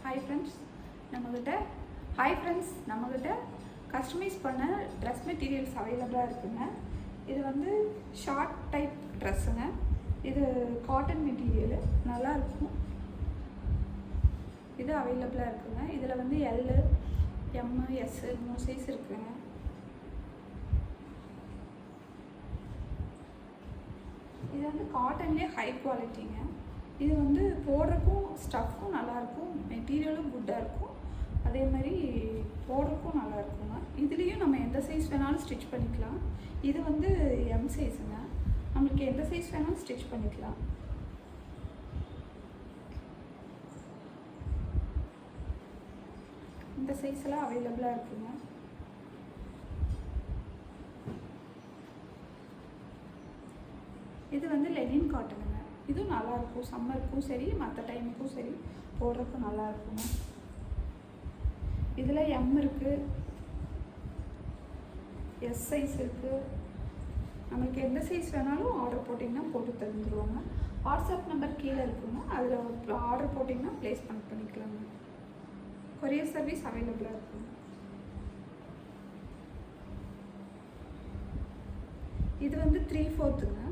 Hi friends நம்மக்கிட்ட customise பண்ண dress materials அவைலபிளாக இருக்குங்க. இது வந்து ஷார்ட் டைப் ட்ரெஸ்ஸுங்க. இது காட்டன் மெட்டீரியலு நல்லாயிருக்கும். இது அவைலபிளாக இருக்குங்க. இதில் வந்து எல், எம், எஸ் 3 சைஸ் இருக்குங்க. இது வந்து காட்டன்லேயே ஹை குவாலிட்டிங்க. இது வந்து போடுறக்கும் ஸ்டஃப்பும் நல்லாயிருக்கும், மெட்டீரியலும் குட்டாக இருக்கும், அதே மாதிரி போடுறக்கும் நல்லா இருக்குங்க. இதுலேயும் நம்ம எந்த சைஸ் வேணாலும் ஸ்டிச் பண்ணிக்கலாம். இது வந்து எம் சைஸுங்க. நம்மளுக்கு எந்த சைஸ் வேணாலும் ஸ்டிச் பண்ணிக்கலாம். இந்த சைஸ்லாம் அவைலபிளாக இருக்குங்க. இது வந்து லெனின் காட்டனுங்க. இதுவும் நல்லாயிருக்கும், சம்மருக்கும் சரி மற்ற டைமுக்கும் சரி போடுறதுக்கும் நல்லா இருக்குங்க. இதில் எம் இருக்குது, எஸ் சைஸ் இருக்குது. நம்மளுக்கு எந்த சைஸ் வேணாலும் ஆர்டர் போட்டிங்கன்னா போட்டு தந்துடுவாங்க. வாட்ஸ்அப் நம்பர் கீழே இருக்குங்க, அதில் ஆர்டர் போட்டிங்கன்னா ப்ளேஸ் பண்ணிக்கலாங்க. கொரியர் சர்வீஸ் அவைலபிளாக இருக்குங்க. இது வந்து 3/4ங்க.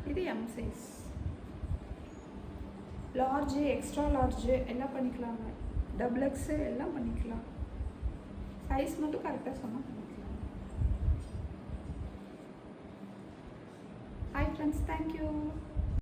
இது M size. Large, extra large எல்லாம் பண்ணிக்கலாங்க. டபுள் எக்ஸு எல்லாம் பண்ணிக்கலாம். சைஸ் மட்டும் கரெக்டாக சொன்னால் பண்ணிக்கலாம். Hi friends, thank you.